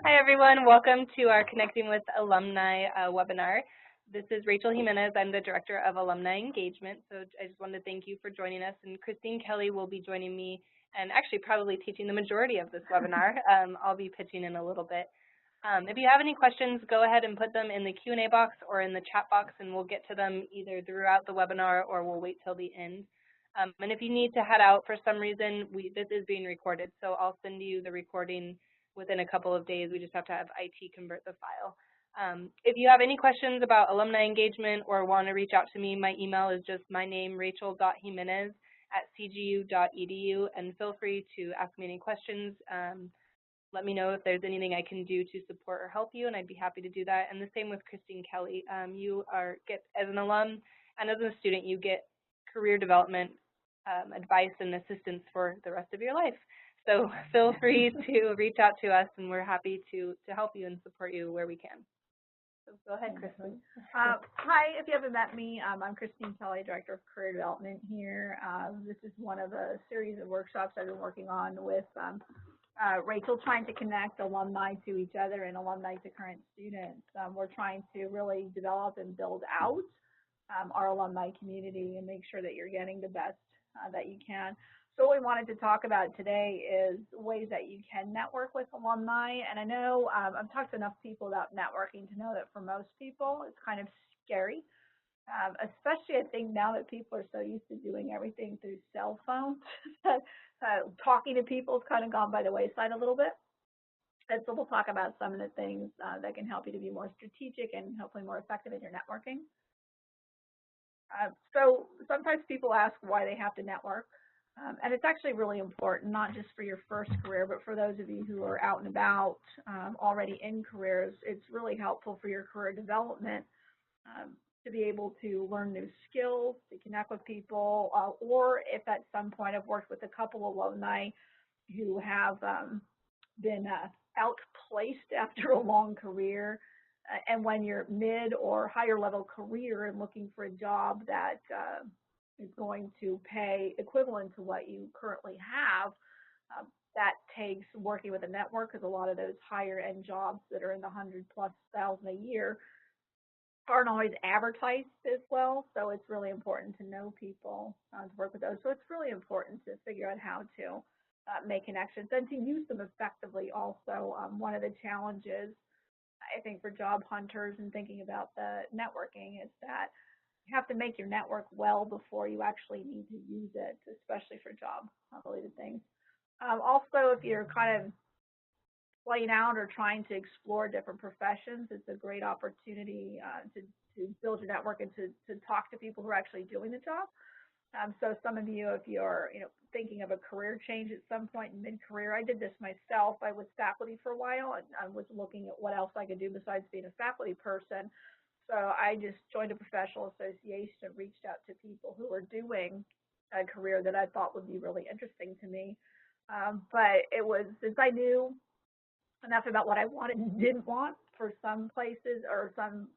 Hi, everyone. Welcome to our Connecting with Alumni webinar. This is Rachel Jimenez. I'm the Director of Alumni Engagement. So I just wanted to thank you for joining us. And Christine Kelly will be joining me and actually probably teaching the majority of this webinar. I'll be pitching in a little bit. If you have any questions, go ahead and put them in the Q&A box or in the chat box, and we'll get to them either throughout the webinar or we'll wait till the end. And if you need to head out for some reason, this is being recorded, so I'll send you the recording within a couple of days. We just have to have IT convert the file. If you have any questions about alumni engagement or want to reach out to me, my email is just my name, rachel.jimenez@cgu.edu, and feel free to ask me any questions. Let me know if there's anything I can do to support or help you, and I'd be happy to do that. And the same with Christine Kelly. You get as an alum and as a student, you get career development advice and assistance for the rest of your life. So feel free to reach out to us, and we're happy to help you and support you where we can. So go ahead, Christine. Hi, if you haven't met me, I'm Christine Kelly, Director of Career Development here. This is one of a series of workshops I've been working on with Rachel, trying to connect alumni to each other and alumni to current students. We're trying to really develop and build out our alumni community and make sure that you're getting the best that you can. So what we wanted to talk about today is ways that you can network with alumni. And I know I've talked to enough people about networking to know that for most people it's kind of scary, especially I think now that people are so used to doing everything through cell phones that talking to people has kind of gone by the wayside a little bit. And so we'll talk about some of the things that can help you to be more strategic and hopefully more effective in your networking. So sometimes people ask why they have to network. And it's actually really important, not just for your first career, but for those of you who are out and about already in careers. It's really helpful for your career development to be able to learn new skills, to connect with people, or if at some point I've worked with a couple of alumni who have been outplaced after a long career. And when you're mid or higher level career and looking for a job that is going to pay equivalent to what you currently have, that takes working with a network, because a lot of those higher end jobs that are in the $100,000+ a year aren't always advertised as well. So it's really important to know people to work with those. So it's really important to figure out how to make connections and to use them effectively also. One of the challenges I think for job hunters and thinking about the networking is that you have to make your network well before you actually need to use it, especially for job related things. Also, if you're kind of playing out or trying to explore different professions, it's a great opportunity to build your network and to talk to people who are actually doing the job. So some of you, if you're thinking of a career change at some point in mid-career, I did this myself. I was faculty for a while, and I was looking at what else I could do besides being a faculty person. So I just joined a professional association and reached out to people who were doing a career that I thought would be really interesting to me. But it was, since I knew enough about what I wanted and didn't want for some places or some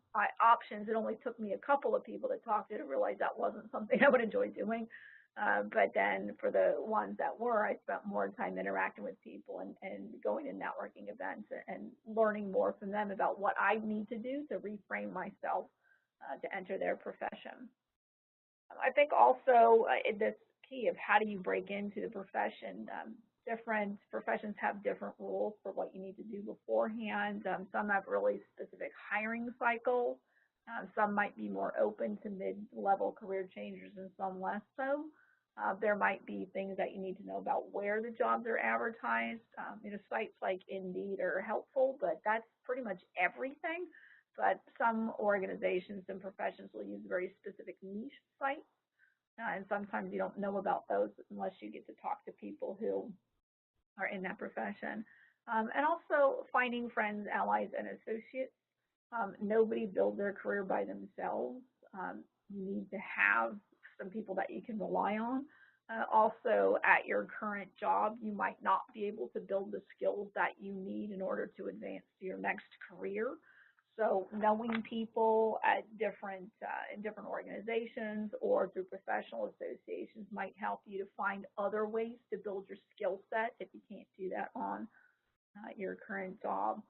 options, it only took me a couple of people to talk to realize that wasn't something I would enjoy doing. But then for the ones that were, I spent more time interacting with people and going to networking events and learning more from them about what I need to do to reframe myself to enter their profession. I think also this key of how do you break into the profession. Different professions have different rules for what you need to do beforehand. Some have really specific hiring cycles. Some might be more open to mid-level career changers and some less so. There might be things that you need to know about where the jobs are advertised. Sites like Indeed are helpful, but that's pretty much everything. But some organizations and professions will use very specific niche sites, and sometimes you don't know about those unless you get to talk to people who are in that profession. And also finding friends, allies, and associates. Nobody builds their career by themselves. You need to have some people that you can rely on. Also, at your current job, you might not be able to build the skills that you need in order to advance to your next career. So knowing people at in different organizations or through professional associations might help you to find other ways to build your skill set if you can't do that on your current job.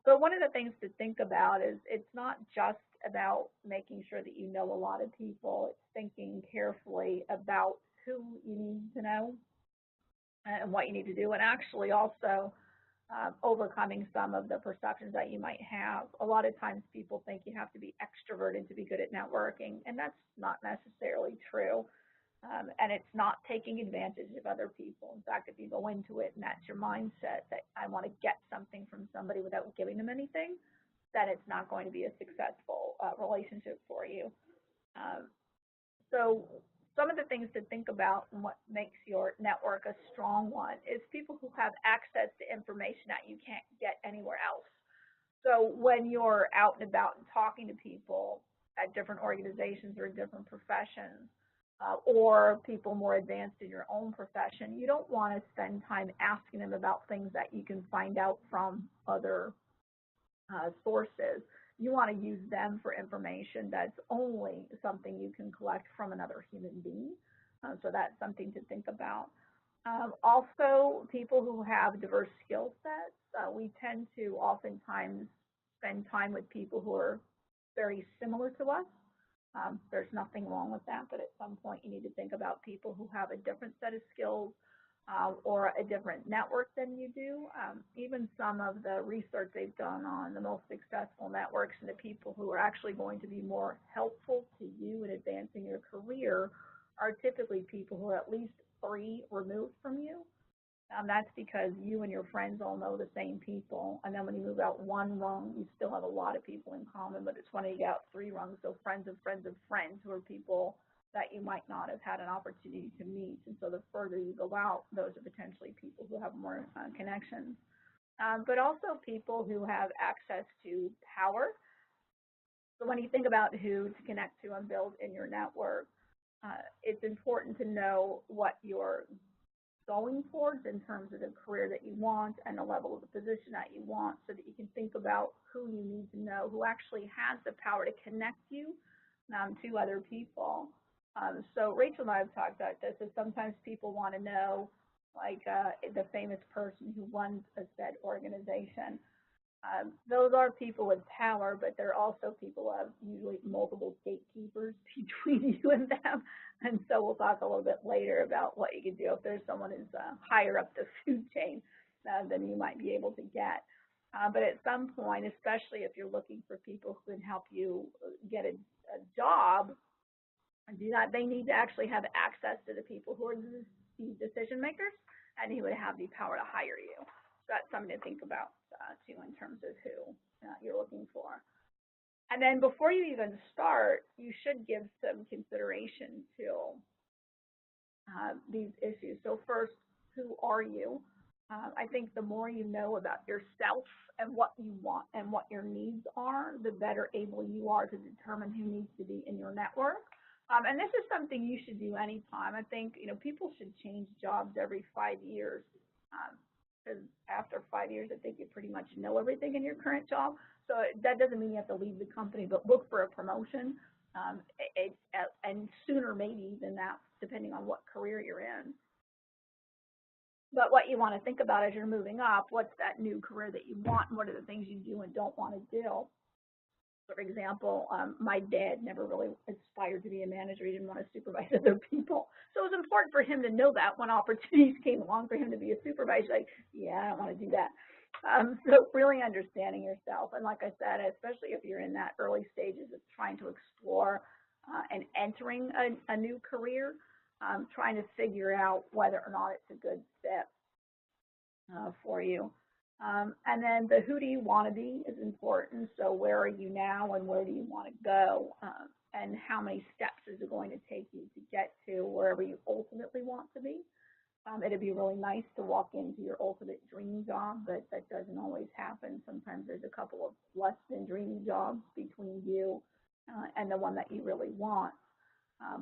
But one of the things to think about is it's not just about making sure that you know a lot of people. It's thinking carefully about who you need to know and what you need to do, and actually also overcoming some of the perceptions that you might have. A lot of times people think you have to be extroverted to be good at networking, and that's not necessarily true. And it's not taking advantage of other people. In fact, if you go into it and that's your mindset that I want to get something from somebody without giving them anything, then it's not going to be a successful relationship for you. Um, so some of the things to think about and what makes your network a strong one is people who have access to information that you can't get anywhere else. So when you're out and about and talking to people at different organizations or different professions, or people more advanced in your own profession, you don't want to spend time asking them about things that you can find out from other sources. You want to use them for information that's only something you can collect from another human being. So that's something to think about. Also, people who have diverse skill sets, we tend to oftentimes spend time with people who are very similar to us. There's nothing wrong with that, but at some point you need to think about people who have a different set of skills or a different network than you do. Even some of the research they've done on the most successful networks and the people who are actually going to be more helpful to you in advancing your career are typically people who are at least 3 removed from you. That's because you and your friends all know the same people. And then when you move out 1 rung, you still have a lot of people in common, but it's when you get out 3 rungs, so friends of friends of friends who are people that you might not have had an opportunity to meet. And so the further you go out, those are potentially people who have more connections. But also people who have access to power. So when you think about who to connect to and build in your network, it's important to know what your going towards in terms of the career that you want and the level of the position that you want so that you can think about who you need to know, who actually has the power to connect you to other people. So Rachel and I have talked about this, is sometimes people want to know, like the famous person who runs a said organization. Those are people with power, but they're also people who have usually multiple gatekeepers between you and them. And so we'll talk a little bit later about what you can do if there's someone who's higher up the food chain than you might be able to get. But at some point, especially if you're looking for people who can help you get a job, they need to actually have access to the people who are the decision makers and who would have the power to hire you. So that's something to think about too in terms of who you're looking for. And then before you even start, you should give some consideration to these issues. So first, who are you? I think the more you know about yourself and what you want and what your needs are, the better able you are to determine who needs to be in your network. And this is something you should do anytime. I think people should change jobs every 5 years. Because after 5 years, I think you pretty much know everything in your current job. So that doesn't mean you have to leave the company, but look for a promotion, and sooner maybe than that, depending on what career you're in. But what you want to think about as you're moving up, what's that new career that you want, and what are the things you do and don't want to do? For example, my dad never really aspired to be a manager. He didn't want to supervise other people. So it was important for him to know that when opportunities came along for him to be a supervisor, like, yeah, I don't want to do that. So really understanding yourself. And like I said, especially if you're in that early stages of trying to explore and entering a new career, trying to figure out whether or not it's a good fit for you. And then the who do you want to be is important. So where are you now and where do you want to go? And how many steps is it going to take you to get to wherever you ultimately want to be? It'd be really nice to walk into your ultimate dream job, but that doesn't always happen. Sometimes there's a couple of less than dream jobs between you and the one that you really want.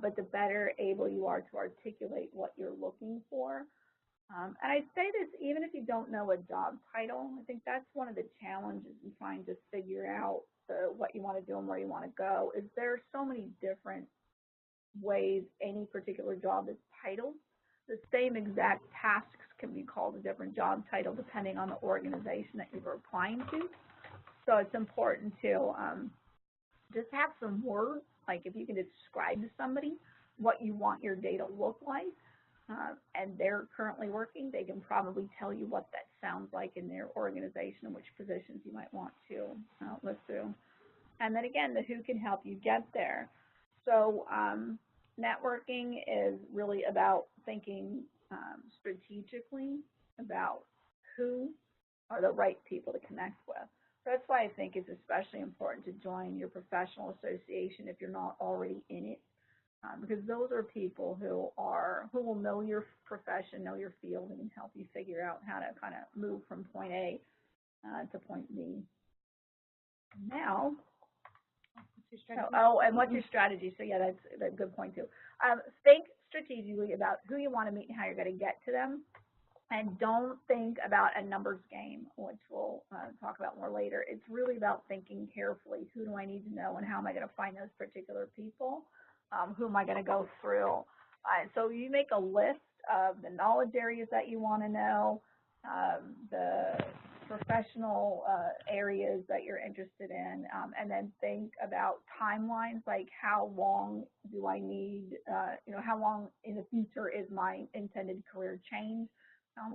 But the better able you are to articulate what you're looking for. And I say this even if you don't know a job title. I think that's one of the challenges in trying to figure out what you want to do and where you want to go, is there are so many different ways any particular job is titled. The same exact tasks can be called a different job title depending on the organization that you're applying to. So it's important to just have some words, like if you can describe to somebody what you want your day to look like, and they're currently working, they can probably tell you what that sounds like in their organization and which positions you might want to look through. And then again, the who can help you get there. So networking is really about thinking strategically about who are the right people to connect with. So that's why I think it's especially important to join your professional association if you're not already in it, because those are people who will know your profession, know your field, and can help you figure out how to kind of move from point A to point B. Now, and what's your strategy? So yeah, that's a good point too. Think strategically about who you want to meet and how you're going to get to them, and don't think about a numbers game, which we'll talk about more later. It's really about thinking carefully. Who do I need to know, and how am I going to find those particular people? Who am I going to go through? So you make a list of the knowledge areas that you want to know, the professional areas that you're interested in, and then think about timelines, like how long do I need, how long in the future is my intended career change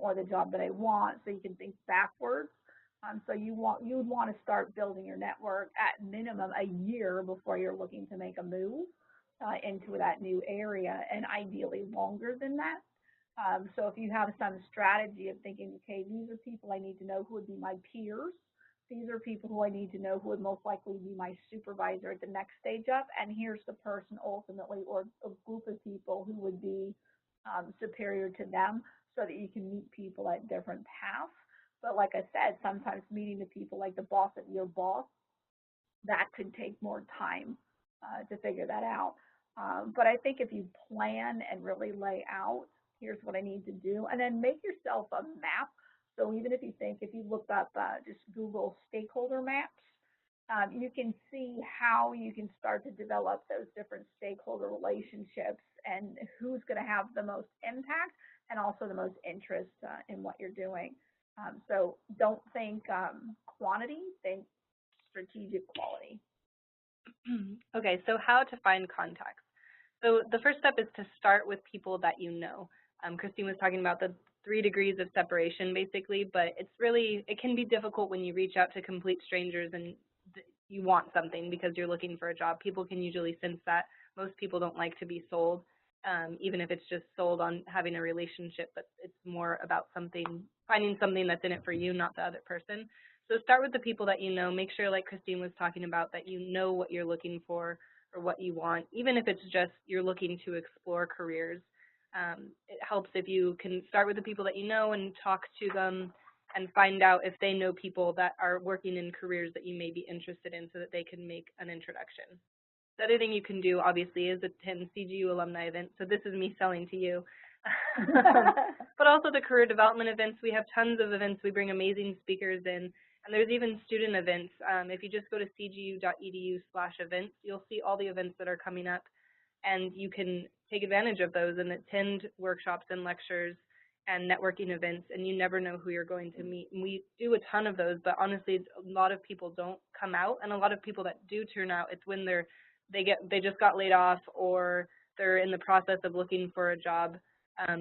or the job that I want, so you can think backwards. So you would want to start building your network at minimum a year before you're looking to make a move into that new area, and ideally longer than that. So if you have some strategy of thinking, okay, these are people I need to know who would be my peers. These are people who I need to know who would most likely be my supervisor at the next stage up. And here's the person ultimately, or a group of people who would be superior to them, so that you can meet people at different paths. But like I said, sometimes meeting the people like the boss of your boss, that could take more time to figure that out. But I think if you plan and really lay out, here's what I need to do, and then make yourself a map. So even if you look up, just Google stakeholder maps, you can see how you can start to develop those different stakeholder relationships and who's going to have the most impact and also the most interest in what you're doing. So don't think quantity, think strategic quality. Okay, so how to find contacts. So the first step is to start with people that you know. Christine was talking about the 3 degrees of separation, basically, but it can be difficult when you reach out to complete strangers and you want something because you're looking for a job. People can usually sense that. Most people don't like to be sold, even if it's just sold on having a relationship, but it's more about finding something that's in it for you, not the other person. So start with the people that you know. Make sure, like Christine was talking about, that you know what you're looking for or what you want, even if it's just you're looking to explore careers. It helps if you can start with the people that you know and talk to them and find out if they know people that are working in careers that you may be interested in, so that they can make an introduction. The other thing you can do, obviously, is attend CGU alumni events. So this is me selling to you. But also the career development events. We have tons of events. We bring amazing speakers in. And there's even student events. If you just go to cgu.edu/events, you'll see all the events that are coming up. And you can take advantage of those and attend workshops and lectures and networking events, and you never know who you're going to meet. And we do a ton of those, but honestly, a lot of people don't come out, and a lot of people that do turn out, it's when they just got laid off, or they're in the process of looking for a job,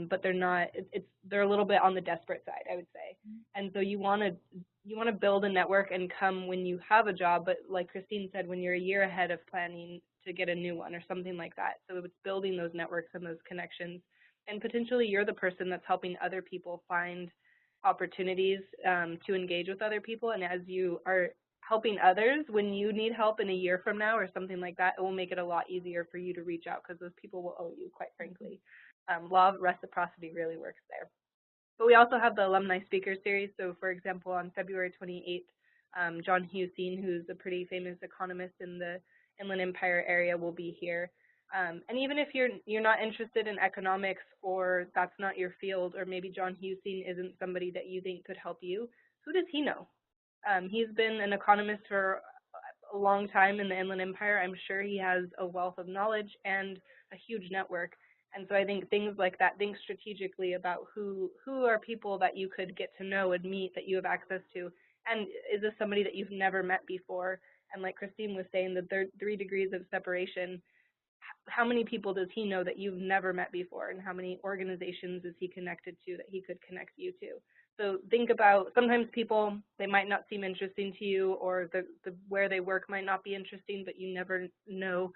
but they're a little bit on the desperate side, I would say. And so you want to build a network and come when you have a job, but like Christine said, when you're a year ahead of planning to get a new one or something like that. So it's building those networks and those connections, and potentially you're the person that's helping other people find opportunities to engage with other people. And as you are helping others, when you need help in a year from now or something like that, it will make it a lot easier for you to reach out, because those people will owe you, quite frankly. Law of reciprocity really works there. But we also have the Alumni Speaker Series. So for example, on February 28th, John Hussein, who's a pretty famous economist in the Inland Empire area, will be here. And even if you're not interested in economics, or that's not your field, or maybe John Hussein isn't somebody that you think could help you, who does he know? He's been an economist for a long time in the Inland Empire. I'm sure he has a wealth of knowledge and a huge network. And so I think things like that, think strategically about who are people that you could get to know and meet that you have access to. And is this somebody that you've never met before? And like Christine was saying, the 3 degrees of separation, how many people does he know that you've never met before, and how many organizations is he connected to that he could connect you to? So think about, sometimes people, they might not seem interesting to you, or the where they work might not be interesting, but you never know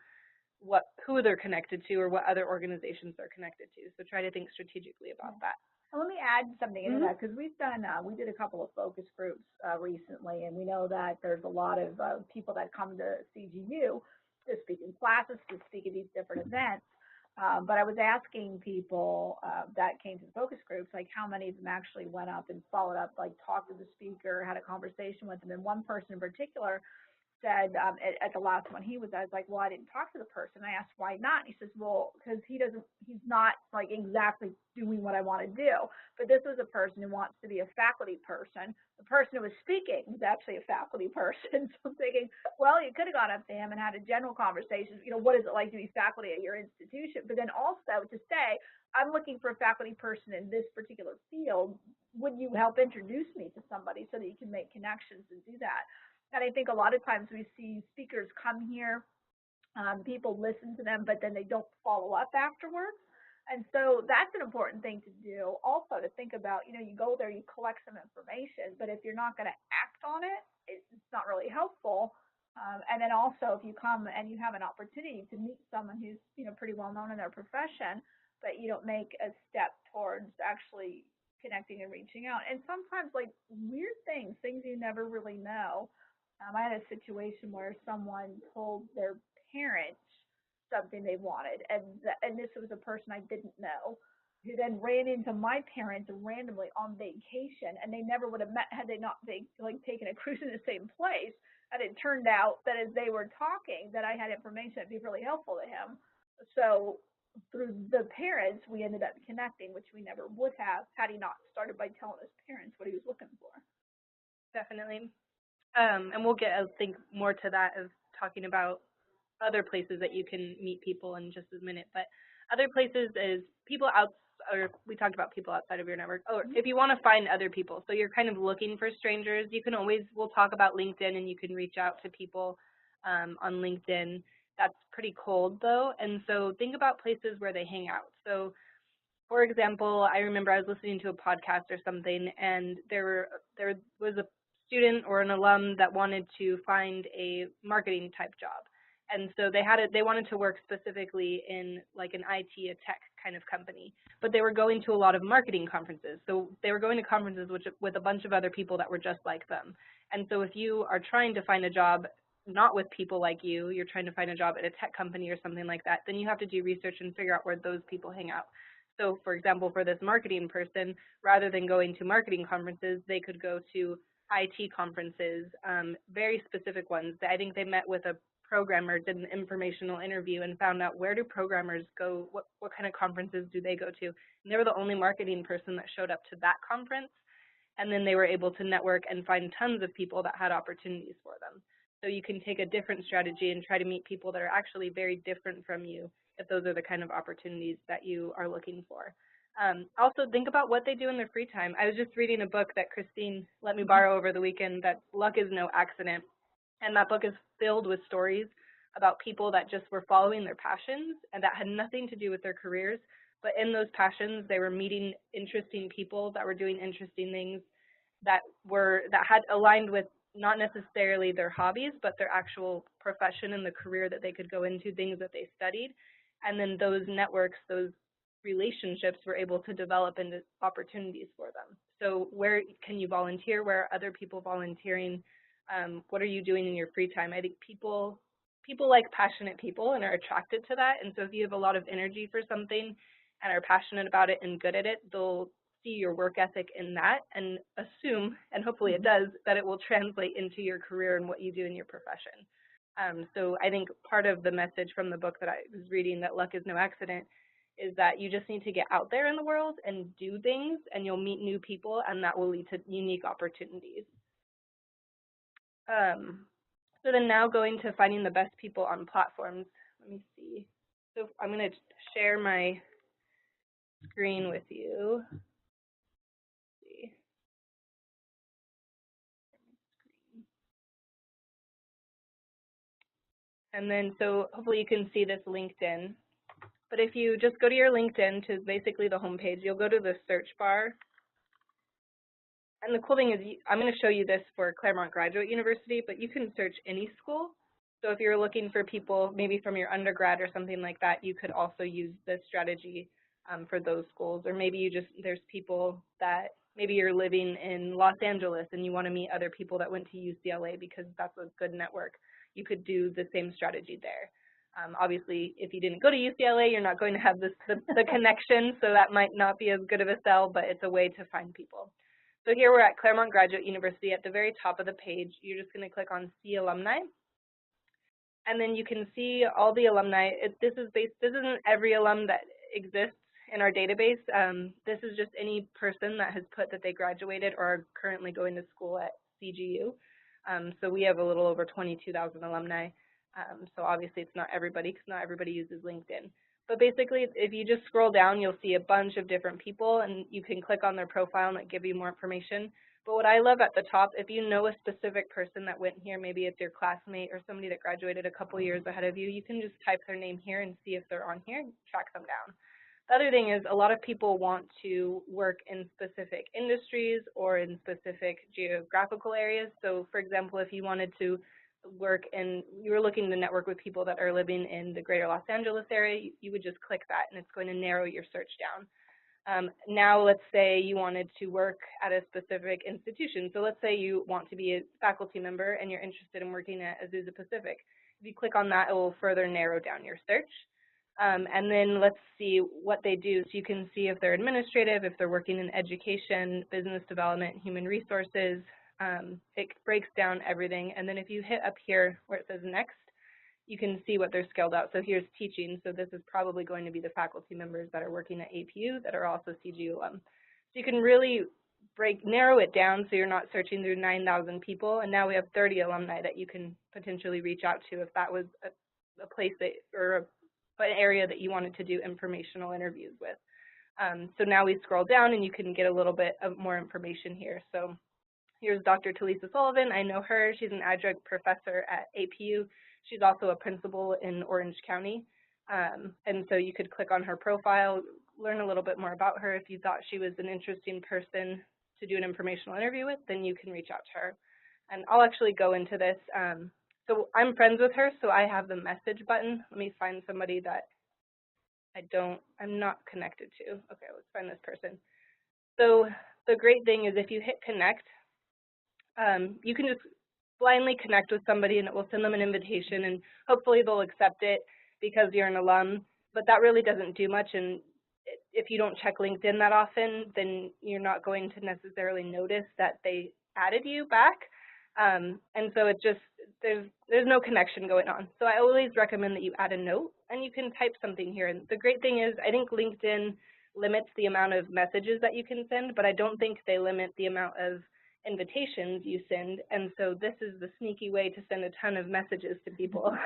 who they're connected to or what other organizations they're connected to. So try to think strategically about that. And let me add something into that, because we've done, we did a couple of focus groups recently, and we know that there's a lot of people that come to CGU to speak in classes, to speak at these different events. But I was asking people that came to the focus groups, like how many of them actually went up and followed up, like talked to the speaker, had a conversation with them. And one person in particular said at the last one he was at, I was like, well, I didn't talk to the person. I asked why not. And he says, well, because he's not like exactly doing what I want to do. But this was a person who wants to be a faculty person. The person who was speaking was actually a faculty person. So I'm thinking, well, you could have gone up to him and had a general conversation. What is it like to be faculty at your institution? But then also to say, I'm looking for a faculty person in this particular field. Would you help introduce me to somebody so that you can make connections and do that? And I think a lot of times we see speakers come here, people listen to them, but then they don't follow up afterwards. And so that's an important thing to do also, to think about, you go there, you collect some information, but if you're not going to act on it, it's not really helpful. And then also if you come and you have an opportunity to meet someone who's, pretty well known in their profession, but you don't make a step towards actually connecting and reaching out. And sometimes like weird things you never really know. I had a situation where someone told their parents something they wanted, and this was a person I didn't know, who then ran into my parents randomly on vacation, and they never would have met had they not taken a cruise in the same place. And it turned out that as they were talking, that I had information that'd be really helpful to him. So through the parents, we ended up connecting, which we never would have had he not started by telling his parents what he was looking for. Definitely. And we'll get, I think, more to that of talking about other places that you can meet people in just a minute. But other places is people out, or we talked about people outside of your network. Or if you want to find other people, so you're kind of looking for strangers, you can always, we'll talk about LinkedIn, and you can reach out to people on LinkedIn. That's pretty cold though, and so think about places where they hang out. So for example, I remember I was listening to a podcast or something, and there was a student or an alum that wanted to find a marketing type job. And so they wanted to work specifically in like an IT, a tech kind of company, but they were going to a lot of marketing conferences. So they were going to conferences with a bunch of other people that were just like them. And so if you are trying to find a job not with people like you're trying to find a job at a tech company or something like that, then you have to do research and figure out where those people hang out. So for example, for this marketing person, rather than going to marketing conferences, they could go to IT conferences, very specific ones. I think they met with a programmer, did an informational interview, and found out where do programmers go, what kind of conferences do they go to. And they were the only marketing person that showed up to that conference, and then they were able to network and find tons of people that had opportunities for them. So you can take a different strategy and try to meet people that are actually very different from you, if those are the kind of opportunities that you are looking for. Also, think about what they do in their free time. I was just reading a book that Christine let me borrow over the weekend, that Luck is No Accident, and that book is filled with stories about people that just were following their passions and that had nothing to do with their careers, but in those passions they were meeting interesting people that were doing interesting things that had aligned with not necessarily their hobbies, but their actual profession and the career that they could go into, things that they studied. And then those networks, those relationships were able to develop into opportunities for them. So where can you volunteer? Where are other people volunteering? What are you doing in your free time? I think people like passionate people and are attracted to that. And so if you have a lot of energy for something and are passionate about it and good at it, they'll see your work ethic in that and assume, and hopefully it does, that it will translate into your career and what you do in your profession. So I think part of the message from the book that I was reading, that Luck is No Accident, is that you just need to get out there in the world and do things, and you'll meet new people, and that will lead to unique opportunities. So then now going to finding the best people on platforms. Let me see. So I'm going to share my screen with you. Let's see. And then, so hopefully you can see this LinkedIn. But if you just go to your LinkedIn, to basically the homepage, you'll go to the search bar. And the cool thing is, I'm going to show you this for Claremont Graduate University, but you can search any school. So if you're looking for people maybe from your undergrad or something like that, you could also use this strategy for those schools. Or maybe there's people that maybe you're living in Los Angeles and you want to meet other people that went to UCLA because that's a good network. You could do the same strategy there. Obviously, if you didn't go to UCLA, you're not going to have the connection, so that might not be as good of a sell, but it's a way to find people. So here we're at Claremont Graduate University. At the very top of the page, you're just going to click on See Alumni. And then you can see all the alumni. This isn't every alum that exists in our database. This is just any person that has put that they graduated or are currently going to school at CGU. So we have a little over 22,000 alumni. So obviously it's not everybody, because not everybody uses LinkedIn. But basically, if you just scroll down, you'll see a bunch of different people, and you can click on their profile and it'll give you more information. But what I love at the top, if you know a specific person that went here, maybe it's your classmate or somebody that graduated a couple years ahead of you, you can just type their name here and see if they're on here and track them down. The other thing is, a lot of people want to work in specific industries or in specific geographical areas. So for example, if you wanted to work in, you were looking to network with people that are living in the greater Los Angeles area, you would just click that and it's going to narrow your search down. Now let's say you wanted to work at a specific institution. So let's say you want to be a faculty member and you're interested in working at Azusa Pacific. If you click on that, it will further narrow down your search. And then let's see what they do. So you can see if they're administrative, if they're working in education, business development, human resources. It breaks down everything. And then if you hit up here where it says next, you can see what they're scaled out. So here's teaching. So this is probably going to be the faculty members that are working at APU that are also CGU alum. So you can really narrow it down so you're not searching through 9,000 people. And now we have 30 alumni that you can potentially reach out to if that was a place that, or an area that you wanted to do informational interviews with. So now we scroll down and you can get a little bit of more information here. So here's Dr. Talisa Sullivan. I know her. She's an adjunct professor at APU. She's also a principal in Orange County. And so you could click on her profile, learn a little bit more about her. If you thought she was an interesting person to do an informational interview with, then you can reach out to her. And I'll actually go into this. So I'm friends with her, so I have the message button. Let me find somebody that I'm not connected to. Okay, let's find this person. So the great thing is if you hit connect, you can just blindly connect with somebody and it will send them an invitation, and hopefully they'll accept it because you're an alum, but that really doesn't do much. And if you don't check LinkedIn that often, then you're not going to necessarily notice that they added you back. And so it just, there's no connection going on. So I always recommend that you add a note and you can type something here. And the great thing is, I think LinkedIn limits the amount of messages that you can send, but I don't think they limit the amount of invitations you send. And so this is the sneaky way to send a ton of messages to people.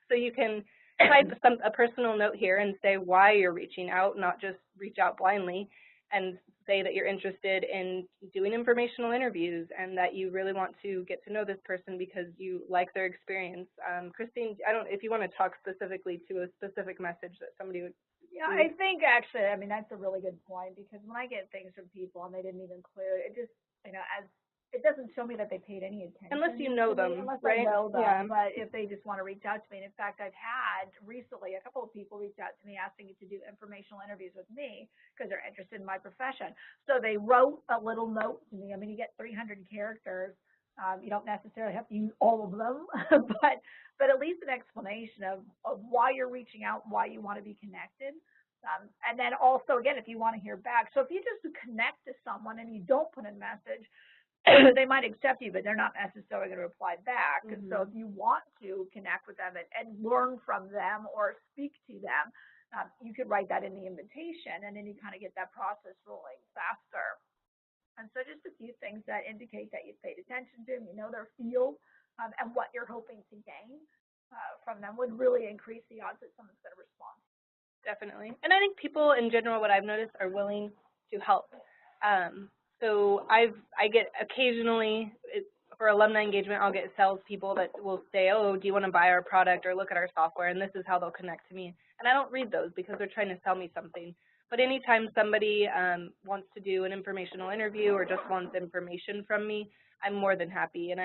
So you can type a personal note here and say why you're reaching out, not just reach out blindly, and say that you're interested in doing informational interviews and that you really want to get to know this person because you like their experience. Christine, if you want to talk specifically to a specific message that somebody would. Yeah, I think actually, I mean, that's a really good point, because when I get things from people and they didn't even include it, just, it doesn't show me that they paid any attention. Unless you know them, unless right? I know them, yeah. But if they just want to reach out to me, and in fact, I've had recently a couple of people reach out to me asking to do informational interviews with me because they're interested in my profession. So they wrote a little note to me. I mean, you get 300 characters. You don't necessarily have to use all of them, but at least an explanation of why you're reaching out, why you want to be connected. And then also, again, if you want to hear back. So if you just connect to someone and you don't put in a message, they might accept you, but they're not necessarily going to reply back. And so if you want to connect with them and learn from them or speak to them, you could write that in the invitation, and then you kind of get that process rolling faster. And so just a few things that indicate that you've paid attention to them, you know their field, and what you're hoping to gain from them would really increase the odds that someone's going to respond. definitely. And I think people in general, what I've noticed, are willing to help. So I get occasionally for alumni engagement, I'll get salespeople that will say, "Oh, do you want to buy our product or look at our software?" And this is how they'll connect to me. And I don't read those because they're trying to sell me something. But anytime somebody wants to do an informational interview or just wants information from me, I'm more than happy, and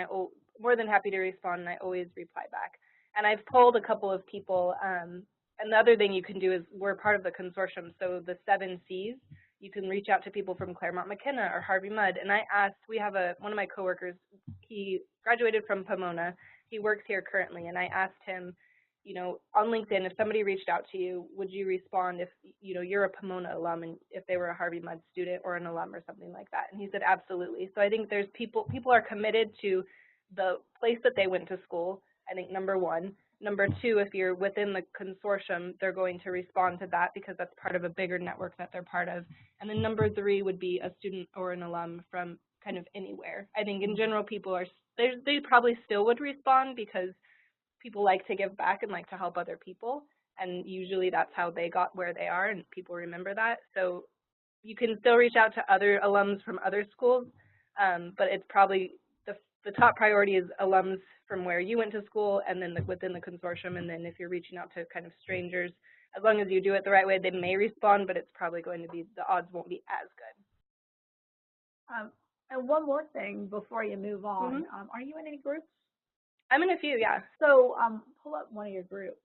more than happy to respond, and I always reply back. And I've polled a couple of people. And the other thing you can do is we're part of the consortium, so the 7 Cs. You can reach out to people from Claremont McKenna or Harvey Mudd. And I asked, we have one of my coworkers, he graduated from Pomona. He works here currently, and I asked him, on LinkedIn, if somebody reached out to you, would you respond if, you're a Pomona alum and if they were a Harvey Mudd student or an alum or something like that? And he said, absolutely. So I think there's people are committed to the place that they went to school, I think, number one. Number two, if you're within the consortium, they're going to respond to that because that's part of a bigger network that they're part of. And then number three would be a student or an alum from kind of anywhere. I think in general people they probably still would respond because people like to give back and like to help other people. And usually that's how they got where they are, and people remember that. So you can still reach out to other alums from other schools, but it's probably the top priority is alums from where you went to school, and then within the consortium. And then if you're reaching out to kind of strangers, as long as you do it the right way, they may respond, but it's probably going to be, the odds won't be as good. And one more thing before you move on, are you in any groups? I'm in a few, yeah. So pull up one of your groups.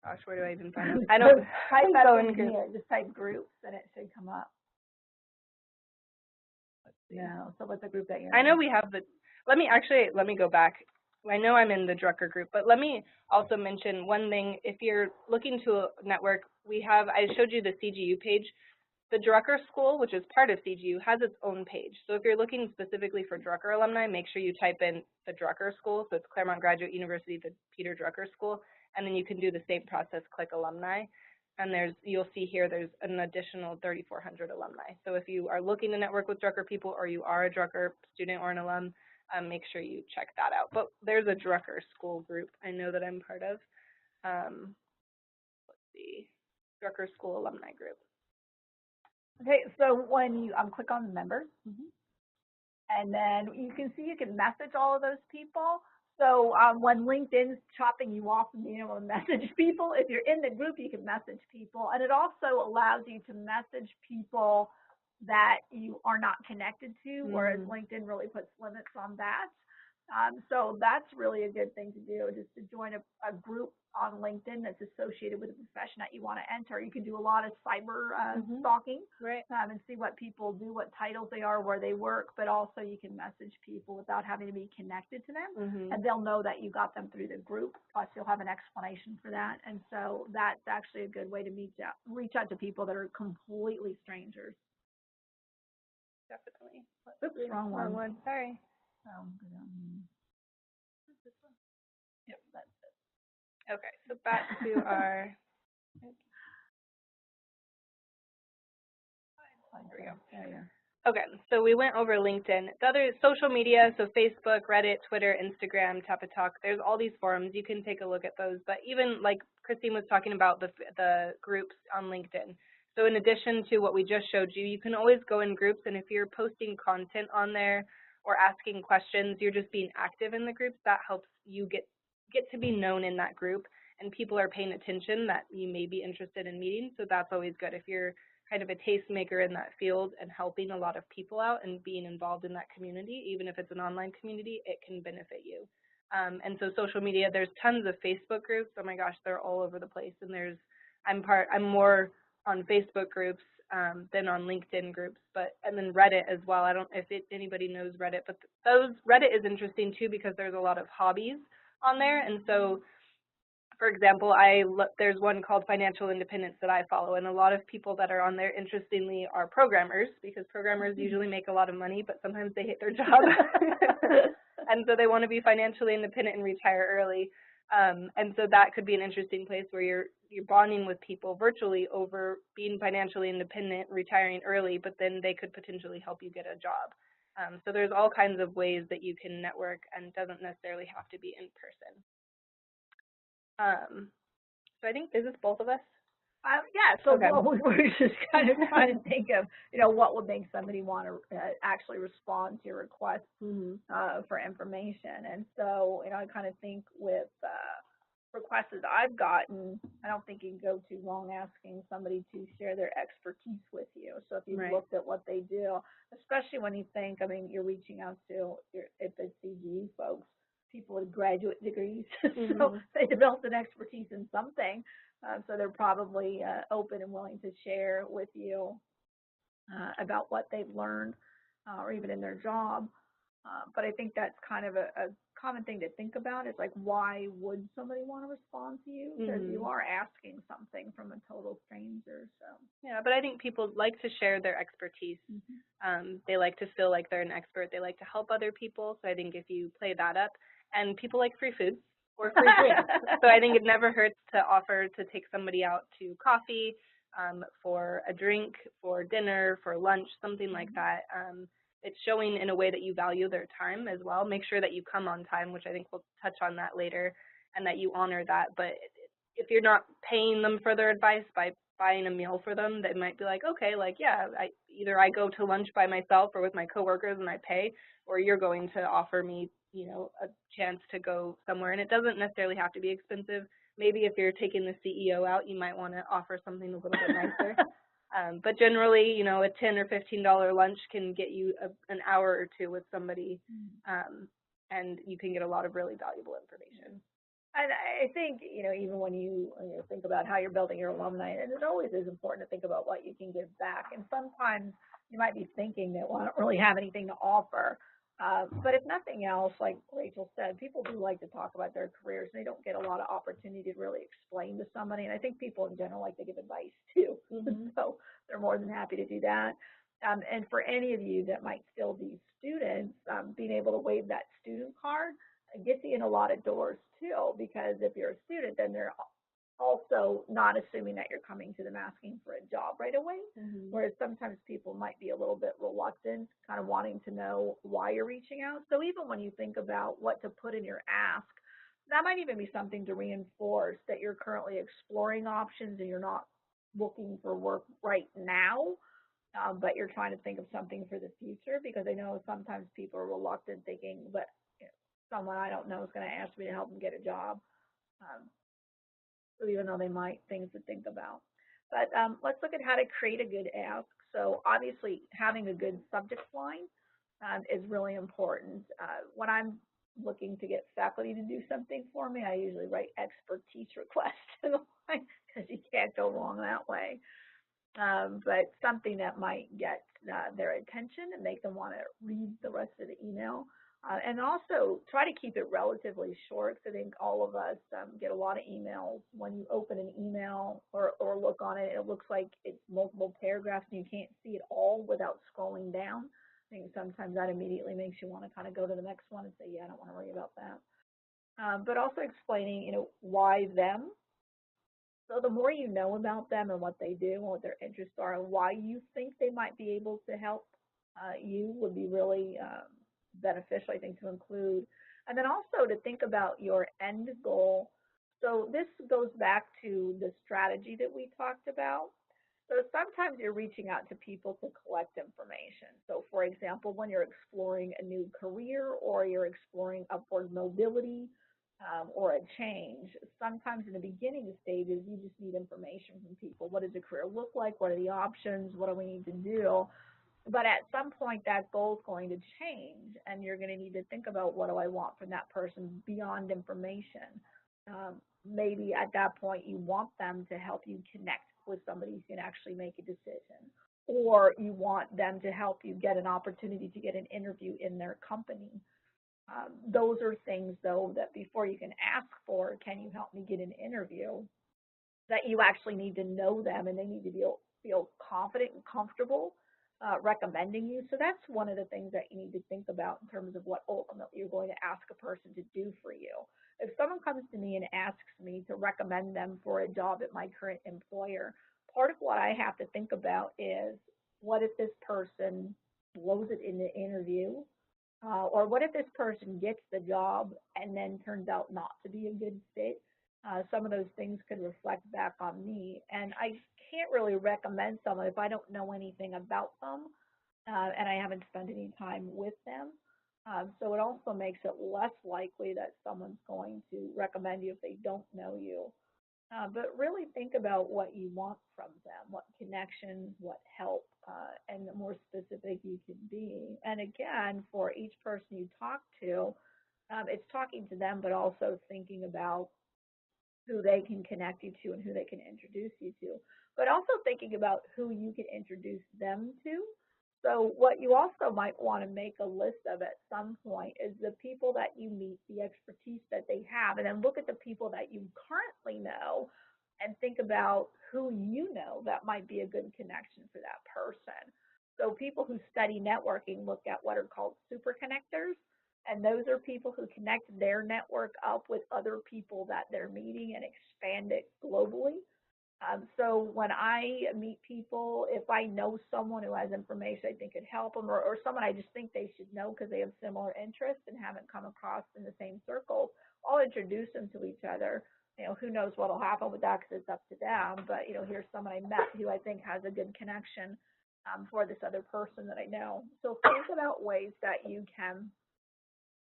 Gosh, where do I even find it? I don't type that in here. Just type groups, and it should come up. No, so what's the group that you're in? I know we have let me go back. I know I'm in the Drucker group, but let me also mention one thing. If you're looking to network, I showed you the CGU page. The Drucker School, which is part of CGU, has its own page. So if you're looking specifically for Drucker alumni, make sure you type in the Drucker School. So it's Claremont Graduate University, the Peter Drucker School, and then you can do the same process, click alumni. And you'll see here there's an additional 3,400 alumni. So if you are looking to network with Drucker people, or you are a Drucker student or an alum, make sure you check that out. But there's a Drucker School group I know that I'm part of. Let's see, Drucker School Alumni Group. Okay, so when you click on the members, and then you can see you can message all of those people. So when LinkedIn's chopping you off from being able to message people, if you're in the group, you can message people. And it also allows you to message people that you are not connected to, whereas LinkedIn really puts limits on that. So that's really a good thing to do, just to join a group on LinkedIn that's associated with a profession that you want to enter. You can do a lot of cyber stalking, right, and see what people do, what titles they are, where they work, but also you can message people without having to be connected to them, and they'll know that you got them through the group, plus you'll have an explanation for that. And so that's actually a good way to reach out to people that are completely strangers. Definitely. Oops, wrong one. Sorry. Yep, that's it. Okay, so back to our. There we go. Okay, so we went over LinkedIn. The other social media, so Facebook, Reddit, Twitter, Instagram, Tapatalk, there's all these forums. You can take a look at those. But even like Christine was talking about the groups on LinkedIn. So in addition to what we just showed you, you can always go in groups, and if you're posting content on there or asking questions, you're just being active in the groups, that helps you get to be known in that group, and people are paying attention that you may be interested in meeting. So that's always good. If you're kind of a tastemaker in that field and helping a lot of people out and being involved in that community, even if it's an online community, it can benefit you. And so social media, there's tons of Facebook groups. Oh my gosh, they're all over the place. And I'm more on Facebook groups than on LinkedIn groups, and then Reddit as well. I don't know if anybody knows Reddit, but Reddit is interesting too because there's a lot of hobbies on there. And so, for example, there's one called Financial Independence that I follow, and a lot of people that are on there, interestingly, are programmers, because programmers usually make a lot of money, but sometimes they hate their job. And so they want to be financially independent and retire early. And so that could be an interesting place where you're bonding with people virtually over being financially independent, retiring early, but then they could potentially help you get a job. So there's all kinds of ways that you can network, and it doesn't necessarily have to be in person. So I think, is this both of us? Yeah, so Okay. well, we're just kind of trying to think of, what would make somebody want to actually respond to your request for information. And so, I kind of think with requests that I've gotten, I don't think you can go too long asking somebody to share their expertise with you. So if you've Right. looked at what they do, especially when you think, I mean, you're reaching out to if it's CGU folks, people with graduate degrees, so they developed an expertise in something. So they're probably open and willing to share with you about what they've learned or even in their job. But I think that's kind of a common thing to think about is like, why would somebody want to respond to you? Because you are asking something from a total stranger. So Yeah, but I think people like to share their expertise. They like to feel like they're an expert. They like to help other people. So I think if you play that up, and people like free food or free drinks. So I think it never hurts to offer to take somebody out to coffee, for a drink, for dinner, for lunch, something like that. It's showing in a way that you value their time as well. Make sure that you come on time, which I think we'll touch on that later, and that you honor that. But if you're not paying them for their advice by buying a meal for them, they might be like, okay, like, yeah, either I go to lunch by myself or with my coworkers and I pay, or you're going to offer me, a chance to go somewhere. And it doesn't necessarily have to be expensive. Maybe if you're taking the CEO out, you might want to offer something a little bit nicer. But generally, a $10 or $15 lunch can get you an hour or two with somebody, and you can get a lot of really valuable information. And I think, even when you think about how you're building your alumni, and it always is important to think about what you can give back. And sometimes you might be thinking that, well, I don't really have anything to offer. But if nothing else, like Rachel said, people do like to talk about their careers. They don't get a lot of opportunity to really explain to somebody. And I think people in general like to give advice too. So they're more than happy to do that. And for any of you that might still be students, being able to waive that student card gets you in a lot of doors too, because if you're a student, then they're also not assuming that you're coming to them asking for a job right away. Whereas sometimes people might be a little bit reluctant, kind of wanting to know why you're reaching out. So even when you think about what to put in your ask, that might even be something to reinforce that you're currently exploring options and you're not looking for work right now, but you're trying to think of something for the future, because I know sometimes people are reluctant thinking, but someone I don't know is going to ask me to help them get a job. So even though they might, things to think about. But let's look at how to create a good ask. So obviously having a good subject line is really important. When I'm looking to get faculty to do something for me, I usually write expertise request because you can't go wrong that way. But something that might get their attention and make them want to read the rest of the email. And also try to keep it relatively short. So I think all of us get a lot of emails. When you open an email or look on it, it looks like it's multiple paragraphs and you can't see it all without scrolling down. I think sometimes that immediately makes you want to kind of go to the next one and say, yeah, I don't want to worry about that. But also explaining, why them. So the more you know about them and what they do and what their interests are and why you think they might be able to help you would be really beneficial, I think, to include. And then also to think about your end goal. So this goes back to the strategy that we talked about. So sometimes you're reaching out to people to collect information. So for example, when you're exploring a new career or you're exploring upward mobility, or a change, sometimes in the beginning stages, you just need information from people. What does a career look like? What are the options? What do we need to do? But at some point, that goal is going to change, and you're going to need to think about, what do I want from that person beyond information? Maybe at that point, you want them to help you connect with somebody who can actually make a decision, or you want them to help you get an opportunity to get an interview in their company. Those are things, though, that before you can ask for, can you help me get an interview, that you actually need to know them and they need to feel confident and comfortable recommending you. So that's one of the things that you need to think about in terms of what ultimately you're going to ask a person to do for you. If someone comes to me and asks me to recommend them for a job at my current employer, part of what I have to think about is, what if this person blows it in the interview? Or what if this person gets the job and then turns out not to be a good fit? Some of those things could reflect back on me, and I can't really recommend someone if I don't know anything about them and I haven't spent any time with them. So it also makes it less likely that someone's going to recommend you if they don't know you. But really think about what you want from them, what connection, what help, and the more specific you can be. And again, for each person you talk to, it's talking to them, but also thinking about who they can connect you to and who they can introduce you to, but also thinking about who you can introduce them to. So what you also might want to make a list of at some point is the people that you meet, the expertise that they have, and then look at the people that you currently know and think about who you know that might be a good connection for that person. So people who study networking look at what are called super connectors, and those are people who connect their network up with other people that they're meeting and expand it globally. So when I meet people, if I know someone who has information I think could help them, or someone I just think they should know because they have similar interests and haven't come across in the same circles, I'll introduce them to each other. Who knows what'll happen with that because it's up to them. But here's someone I met who I think has a good connection for this other person that I know. So think about ways that you can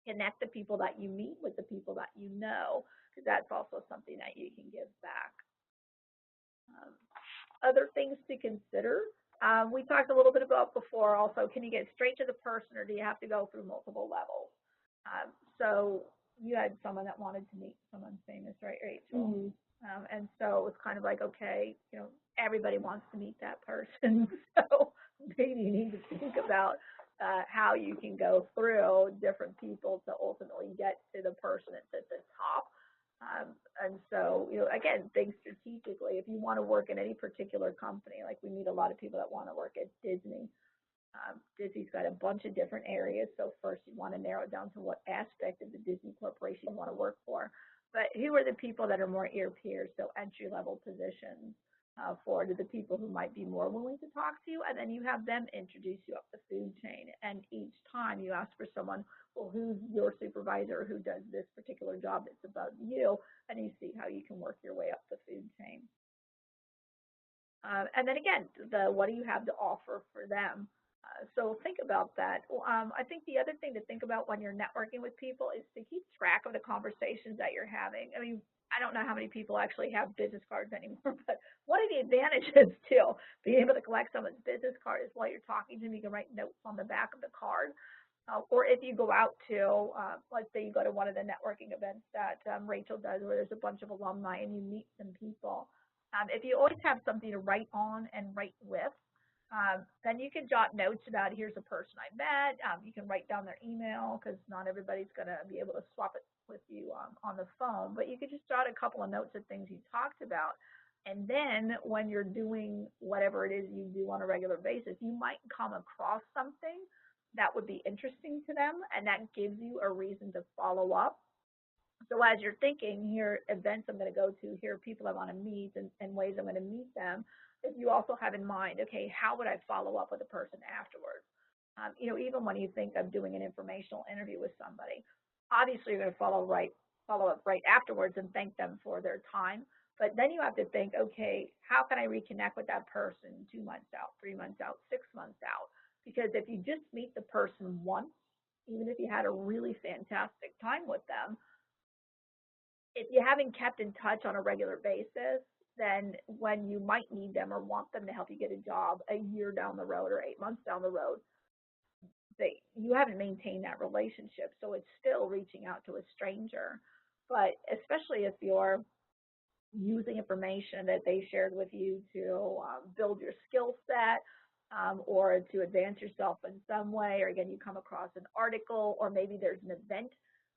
connect the people that you meet with the people that you know, because that's also something that you can give back. Um, Other things to consider. We talked a little bit about before also, can you get straight to the person or do you have to go through multiple levels? So you had someone that wanted to meet someone famous, right, Rachel? Mm-hmm. And so it was kind of like, okay, everybody wants to meet that person. So maybe you need to think about how you can go through different people to ultimately get to the person that's at the top. And so, again, think strategically. If you want to work in any particular company, like we meet a lot of people that want to work at Disney. Disney's got a bunch of different areas. So first you want to narrow it down to what aspect of the Disney Corporation you want to work for. But who are the people that are more ear peers, so entry level positions for the people who might be more willing to talk to you, and then you have them introduce you up the food chain. And each time you ask for someone, well, who's your supervisor who does this particular job that's above you, and you see how you can work your way up the food chain. And then again, what do you have to offer for them? So think about that. I think the other thing to think about when you're networking with people is to keep track of the conversations that you're having. I mean, I don't know how many people actually have business cards anymore, but one of the advantages to being able to collect someone's business card is while you're talking to them, you can write notes on the back of the card. Or if you go out to, let's say you go to one of the networking events that Rachel does where there's a bunch of alumni and you meet some people, if you always have something to write on and write with, then you can jot notes about here's a person I met. You can write down their email because not everybody's going to be able to swap it with you on the phone. But you could just jot a couple of notes of things you talked about. And then when you're doing whatever it is you do on a regular basis, you might come across something that would be interesting to them, and that gives you a reason to follow up. So as you're thinking, here are events I'm going to go to, here are people I want to meet, and ways I'm going to meet them, if you also have in mind, okay, how would I follow up with a person afterwards? Even when you think of doing an informational interview with somebody, obviously you're going to follow up right afterwards and thank them for their time. But then you have to think, okay, how can I reconnect with that person 2 months out, 3 months out, 6 months out? Because if you just meet the person once, even if you had a really fantastic time with them, if you haven't kept in touch on a regular basis, then when you might need them or want them to help you get a job a year down the road or 8 months down the road, you haven't maintained that relationship. So it's still reaching out to a stranger. But especially if you're using information that they shared with you to build your skill set or to advance yourself in some way, or again, you come across an article, or maybe there's an event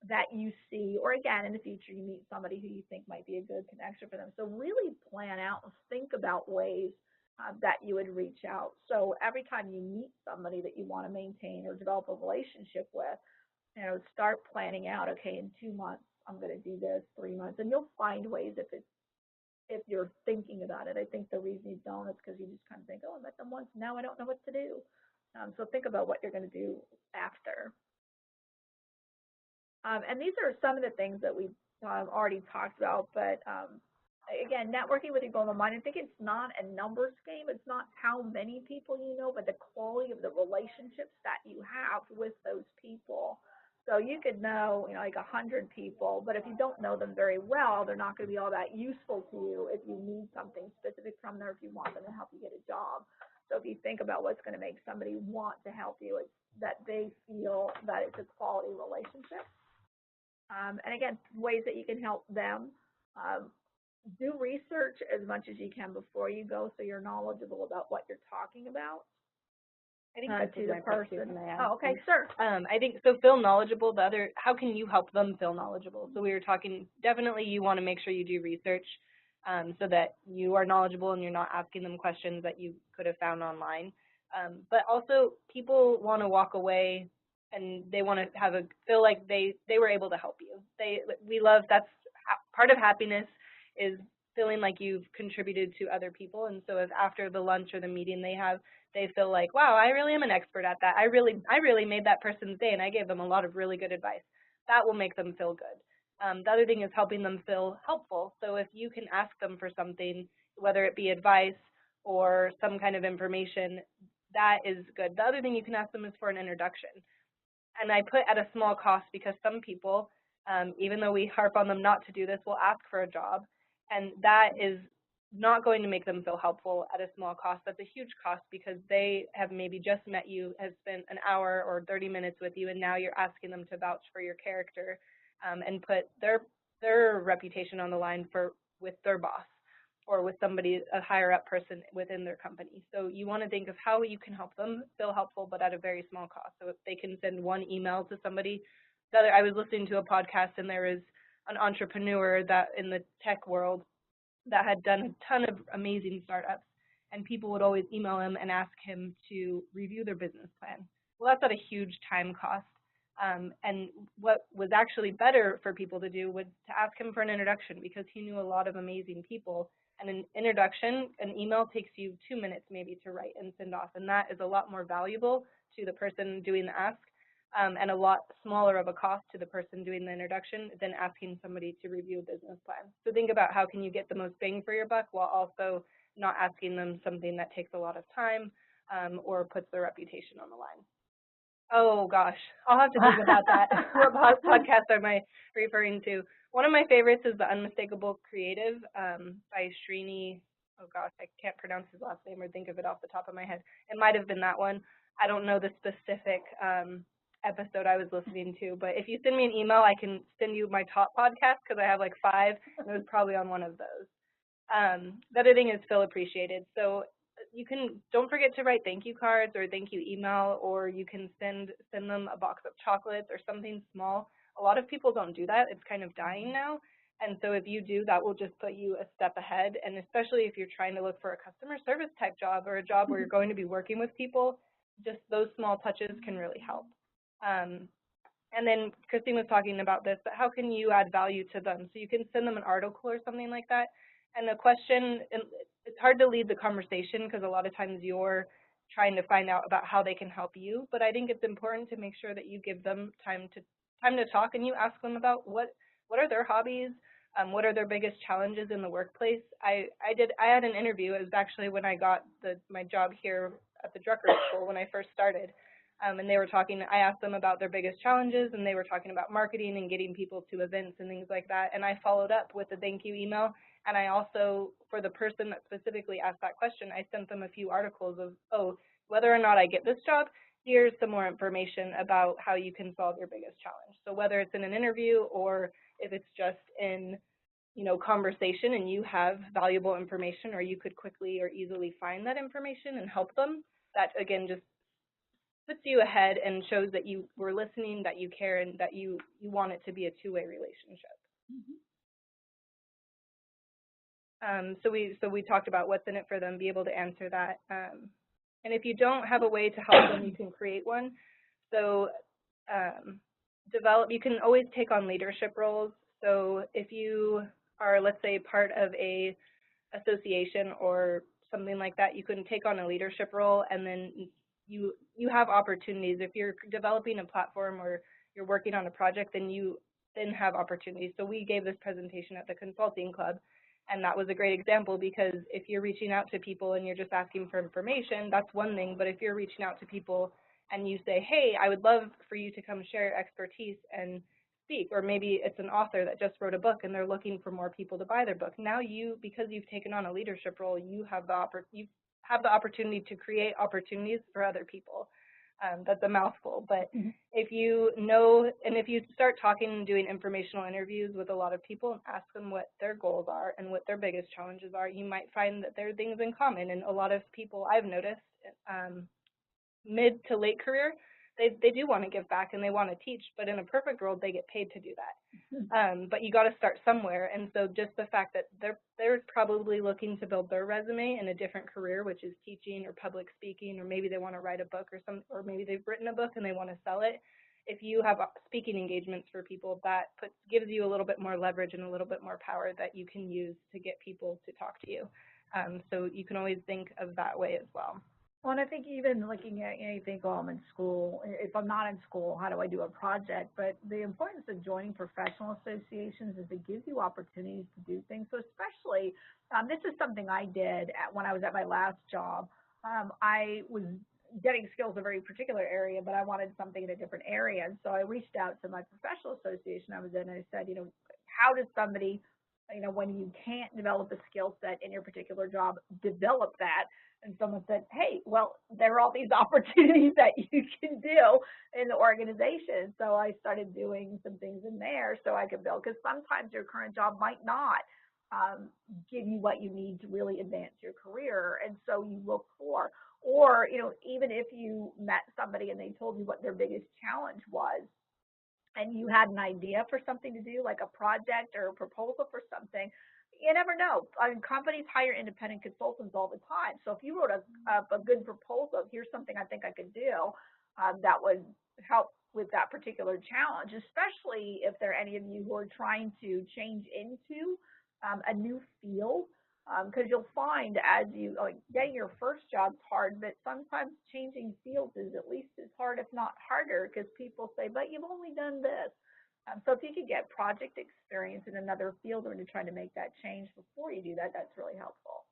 that you see, or again, in the future, you meet somebody who you think might be a good connection for them. So really plan out and think about ways that you would reach out. So every time you meet somebody that you want to maintain or develop a relationship with, start planning out, okay, in 2 months, I'm going to do this, 3 months, and you'll find ways if you're thinking about it. I think the reason you don't is because you just kind of think, oh, I met them once, now I don't know what to do. So think about what you're going to do after. And these are some of the things that we already talked about, but again, networking with people in the mind, I think it's not a numbers game. It's not how many people you know, but the quality of the relationships that you have with those people. So you could know, like 100 people, but if you don't know them very well, they're not going to be all that useful to you if you need something specific from them, if you want them to help you get a job. So if you think about what's going to make somebody want to help you, it's that they feel that it's a quality relationship. And again, ways that you can help them. Um, do research as much as you can before you go, so you're knowledgeable about what you're talking about. I think that's To the my part too. person. Can I add? Oh, okay, sure. I think so. Feel knowledgeable. How can you help them feel knowledgeable? So we were talking. Definitely, you want to make sure you do research, so that you are knowledgeable and you're not asking them questions that you could have found online. But also, people want to walk away and they want to feel like they were able to help you. We love that's part of happiness is feeling like you've contributed to other people. And so if after the lunch or the meeting they feel like, wow, I really am an expert at that. I really made that person's day and I gave them a lot of really good advice. That will make them feel good. The other thing is helping them feel helpful. So if you can ask them for something, whether it be advice or some kind of information, that is good. The other thing you can ask them is for an introduction. And I put at a small cost because some people, even though we harp on them not to do this, will ask for a job. And that is not going to make them feel helpful at a small cost. That's a huge cost because they have maybe just met you, has spent an hour or 30 minutes with you, and now you're asking them to vouch for your character and put their reputation on the line with their boss or with somebody, a higher up person within their company. So you want to think of how you can help them feel helpful, but at a very small cost. So if they can send one email to somebody, I was listening to a podcast and there was an entrepreneur that in the tech world that had done a ton of amazing startups, and people would always email him and ask him to review their business plan. Well, that's at a huge time cost. And what was actually better for people to do was to ask him for an introduction because he knew a lot of amazing people. And an introduction, an email takes you 2 minutes maybe to write and send off, and that is a lot more valuable to the person doing the ask and a lot smaller of a cost to the person doing the introduction than asking somebody to review a business plan. So think about how can you get the most bang for your buck while also not asking them something that takes a lot of time or puts their reputation on the line. Oh, gosh. I'll have to think about that. What podcast am I referring to? One of my favorites is The Unmistakable Creative by Srini. Oh, gosh, I can't pronounce his last name or think of it off the top of my head. It might have been that one. I don't know the specific episode I was listening to, but if you send me an email, I can send you my top podcast because I have like 5, and it was probably on one of those. The other thing is feel appreciated. So you can, don't forget to write thank you cards or thank you email, or you can send them a box of chocolates or something small. A lot of people don't do that. It's kind of dying now. And so if you do, that will just put you a step ahead. And especially if you're trying to look for a customer service type job or a job where you're going to be working with people, just those small touches can really help. And then Christine was talking about this, but how can you add value to them? So you can send them an article or something like that. And the question, it's hard to lead the conversation because a lot of times you're trying to find out about how they can help you. But I think it's important to make sure that you give them time to talk and you ask them about what are their hobbies, what are their biggest challenges in the workplace. I had an interview. It was actually when I got my job here at the Drucker School when I first started. And they were talking, I asked them about their biggest challenges, and they were talking about marketing and getting people to events and things like that. And I followed up with a thank you email. And I also, for the person that specifically asked that question, I sent them a few articles of, whether or not I get this job, here's some more information about how you can solve your biggest challenge. So whether it's in an interview or if it's just in, conversation and you have valuable information or you could quickly or easily find that information and help them, that again just puts you ahead and shows that you were listening, that you care, and that you want it to be a two-way relationship. So we talked about what's in it for them, be able to answer that. And if you don't have a way to help them, you can create one. So you can always take on leadership roles. So if you are, let's say, part of a association or something like that, you can take on a leadership role, and then you have opportunities. If you're developing a platform or you're working on a project, then you didn't have opportunities. So we gave this presentation at the consulting club, and that was a great example, because if you're reaching out to people and you're just asking for information, that's one thing. But if you're reaching out to people and you say, hey, I would love for you to come share your expertise and speak, or maybe it's an author that just wrote a book and they're looking for more people to buy their book. Now you, because you've taken on a leadership role, you have the opportunity to create opportunities for other people. That's a mouthful, but if you know, and if you start talking and doing informational interviews with a lot of people and ask them what their goals are and what their biggest challenges are, you might find that there are things in common. And a lot of people I've noticed, mid to late career, they do want to give back and they want to teach, but in a perfect world, they get paid to do that. But you got to start somewhere, and so just the fact that they're probably looking to build their resume in a different career, which is teaching or public speaking, or maybe they want to write a book or maybe they've written a book and they want to sell it. If you have speaking engagements for people, that gives you a little bit more leverage and a little bit more power that you can use to get people to talk to you. So you can always think of that way as well. Well, and I think even looking at, you think, oh, I'm in school. If I'm not in school, how do I do a project? But the importance of joining professional associations is it gives you opportunities to do things. So especially, this is something I did when I was at my last job. I was getting skills in a very particular area, but I wanted something in a different area. And so I reached out to my professional association I was in, and I said, how does somebody, when you can't develop a skill set in your particular job, develop that? And someone said, hey, well, there are all these opportunities that you can do in the organization. So I started doing some things in there so I could build, because sometimes your current job might not give you what you need to really advance your career. And so you look for, or, even if you met somebody and they told you what their biggest challenge was, and you had an idea for something to do, like a project or a proposal for something, you never know. I mean, companies hire independent consultants all the time. So if you wrote a good proposal, here's something I think I could do that would help with that particular challenge, especially if there are any of you who are trying to change into a new field. Because you'll find as you, getting your first job's hard, but sometimes changing fields is at least as hard, if not harder, because people say, but you've only done this. So if you could get project experience in another field or to try to make that change before you do that, that's really helpful.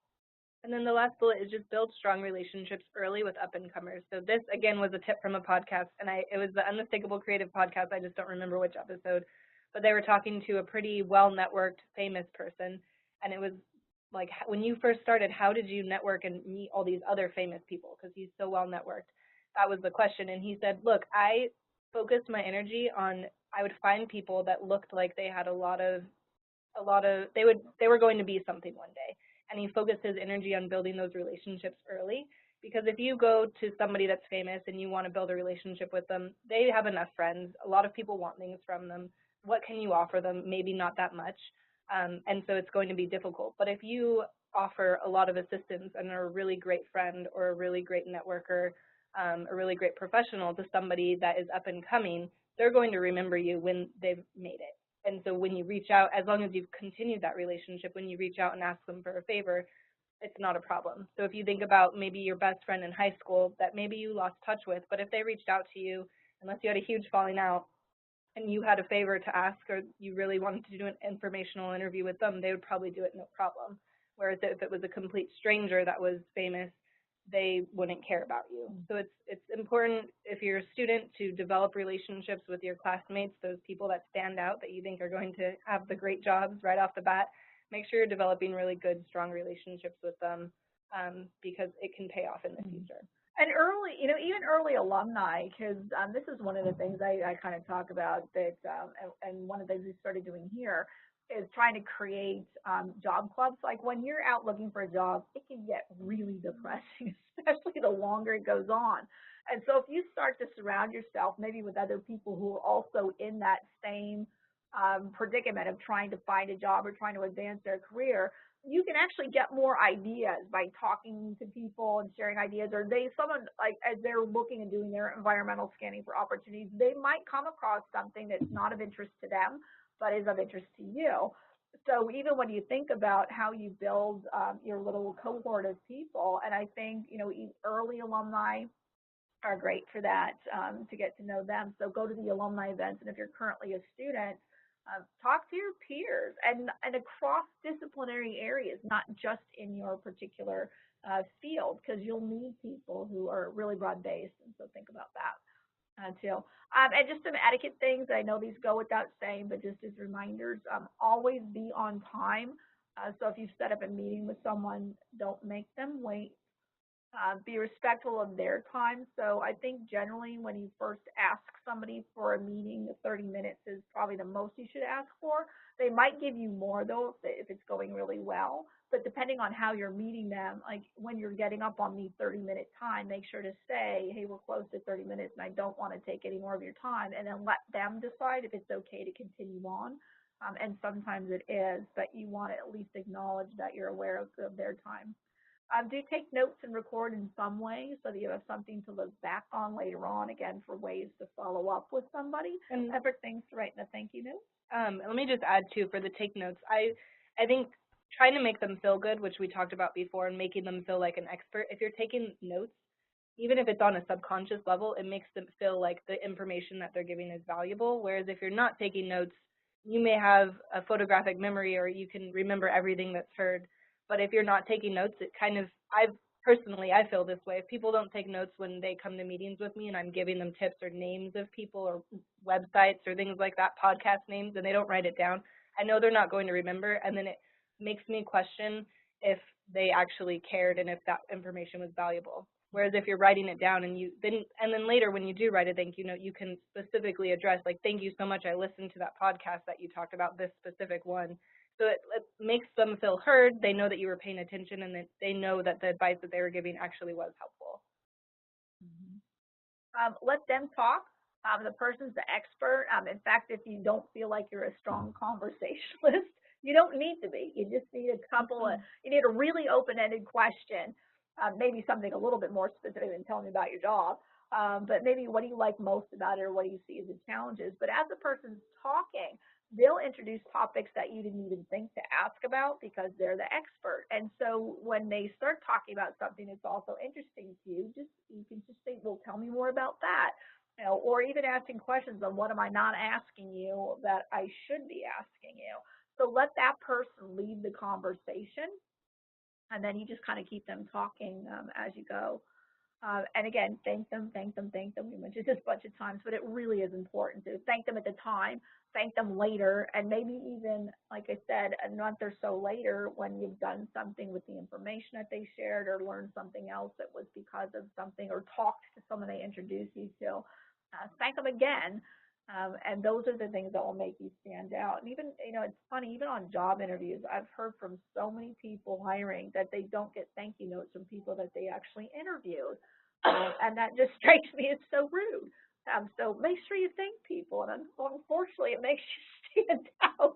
And then the last bullet is just build strong relationships early with up-and-comers. So this, again, was a tip from a podcast, and it was the Unmistakable Creative podcast. I just don't remember which episode. But they were talking to a pretty well-networked, famous person, and it was like, when you first started, how did you network and meet all these other famous people? Because he's so well-networked. That was the question. And he said, look, I focused my energy on, I would find people that looked like they had they were going to be something one day. And he focused his energy on building those relationships early, because if you go to somebody that's famous and you want to build a relationship with them, they have enough friends. A lot of people want things from them. What can you offer them? Maybe not that much. And so it's going to be difficult. But if you offer a lot of assistance and are a really great friend or a really great networker, a really great professional to somebody that is up and coming, they're going to remember you when they've made it. And so when you reach out, as long as you've continued that relationship, when you reach out and ask them for a favor, it's not a problem. So if you think about maybe your best friend in high school that maybe you lost touch with, but if they reached out to you, unless you had a huge falling out, and you had a favor to ask, or you really wanted to do an informational interview with them, they would probably do it no problem. Whereas if it was a complete stranger that was famous, they wouldn't care about you. So it's important, if you're a student, to develop relationships with your classmates, those people that stand out that you think are going to have the great jobs right off the bat. Make sure you're developing really good, strong relationships with them, because it can pay off in the future. And early, even early alumni, because this is one of the things I kind of talk about that, and one of the things we started doing here is trying to create job clubs. Like when you're out looking for a job, it can get really depressing, especially the longer it goes on. And so if you start to surround yourself maybe with other people who are also in that same predicament of trying to find a job or trying to advance their career, you can actually get more ideas by talking to people and sharing ideas. Or someone, like, as they're looking and doing their environmental scanning for opportunities, they might come across something that's not of interest to them, but is of interest to you. So even when you think about how you build your little cohort of people, and I think, early alumni are great for that, to get to know them. So go to the alumni events, and if you're currently a student, Talk to your peers and across disciplinary areas, not just in your particular field, because you'll need people who are really broad based. And so think about that too. And just some etiquette things. I know these go without saying, but just as reminders, always be on time. So if you set up a meeting with someone, don't make them wait. Be respectful of their time. So I think generally when you first ask somebody for a meeting, 30 minutes is probably the most you should ask for. They might give you more though if it's going really well. But depending on how you're meeting them, like when you're getting up on the 30-minute time, make sure to say, hey, we're close to 30 minutes and I don't want to take any more of your time. And then let them decide if it's okay to continue on. And sometimes it is, but you want to at least acknowledge that you're aware of their time. Do take notes and record in some way so that you have something to look back on later on, again, for ways to follow up with somebody. And ever things to write in a thank you note. Let me just add too for the take notes. I think trying to make them feel good, which we talked about before, and making them feel like an expert. If you're taking notes, even if it's on a subconscious level, it makes them feel like the information that they're giving is valuable. Whereas if you're not taking notes, you may have a photographic memory or you can remember everything that's heard. But if you're not taking notes, it kind of, I feel this way. If people don't take notes when they come to meetings with me and I'm giving them tips or names of people or websites or things like that, podcast names, and they don't write it down, I know they're not going to remember, and then it makes me question if they actually cared and if that information was valuable. Whereas if you're writing it down and then later when you do write a thank you note, you can specifically address like, thank you so much, I listened to that podcast that you talked about this specific one. So it makes them feel heard. They know that you were paying attention, and that they know that the advice that they were giving actually was helpful. Let them talk. The person's the expert. In fact, if you don't feel like you're a strong conversationalist, you don't need to be. You just need a couple of, you need a really open-ended question, maybe something a little bit more specific than telling me about your job. But maybe what do you like most about it, or what do you see as the challenges? But as the person's talking, they'll introduce topics that you didn't even think to ask about because they're the expert. And so when they start talking about something that's also interesting to you, you can just say, well, tell me more about that. You know, or even asking questions on what am I not asking you that I should be asking you. So let that person lead the conversation, and then you just kind of keep them talking as you go. And again, thank them, thank them, thank them. We mentioned this a bunch of times, but it really is important to thank them at the time, thank them later, and maybe even, like I said, a month or so later when you've done something with the information that they shared or learned something else that was because of something, or talked to someone they introduced you to. Thank them again. And those are the things that will make you stand out. And even, it's funny, even on job interviews, I've heard from so many people hiring that they don't get thank you notes from people that they actually interviewed. And that just strikes me as so rude. So make sure you thank people. And unfortunately, it makes you stand out.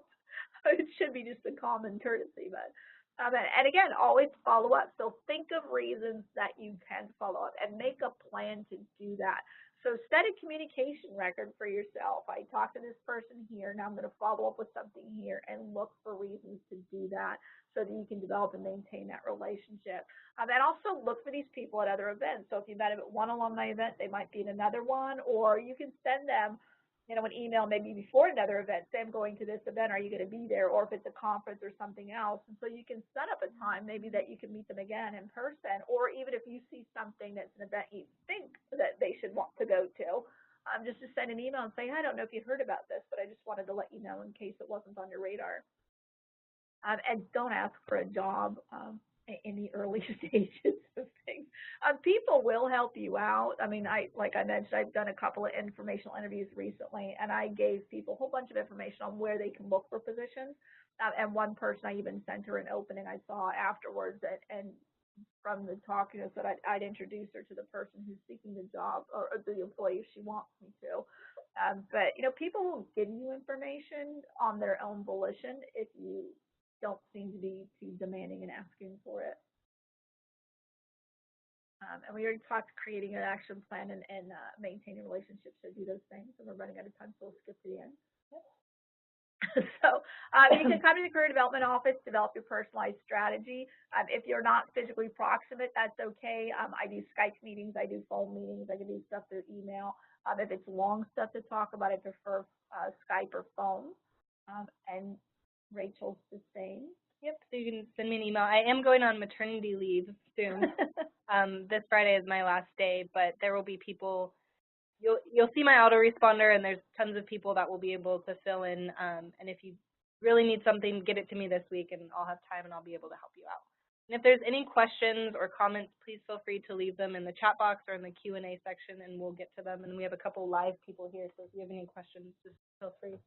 It should be just a common courtesy. But and again, always follow up. So think of reasons that you can follow up and make a plan to do that. So set a communication record for yourself. I talked to this person here, now I'm going to follow up with something here, and look for reasons to do that so that you can develop and maintain that relationship. And also look for these people at other events. So if you met them at one alumni event, they might be in another one, or you can send them an email maybe before another event, say I'm going to this event, are you going to be there? Or if it's a conference or something else. And so you can set up a time maybe that you can meet them again in person, or even if you see something that's an event you think that they should want to go to, just to send an email and say, I don't know if you heard about this, but I just wanted to let you know in case it wasn't on your radar. And don't ask for a job in the early stages of things. People will help you out. I mean, like I mentioned, I've done a couple of informational interviews recently, and I gave people a whole bunch of information on where they can look for positions. And one person, I even sent her an opening I saw afterwards, and from the talk, said I'd introduce her to the person who's seeking the job, or the employee if she wants me to. But people will give you information on their own volition if you don't seem to be too demanding and asking for it. And we already talked creating an action plan and maintaining relationships to do those things. And we're running out of time, so we'll skip to the end. So you can come to the Career Development Office, develop your personalized strategy. If you're not physically proximate, that's okay. I do Skype meetings, I do phone meetings, I can do stuff through email. If it's long stuff to talk about, I prefer Skype or phone. And Rachel's the same. Yep, so you can send me an email. I am going on maternity leave soon. This Friday is my last day, but there will be people. You'll see my autoresponder, and there's tons of people that will be able to fill in. And if you really need something, get it to me this week, and I'll have time, and I'll be able to help you out. And if there's any questions or comments, please feel free to leave them in the chat box or in the Q&A section, and we'll get to them. And we have a couple live people here, so if you have any questions, just feel free.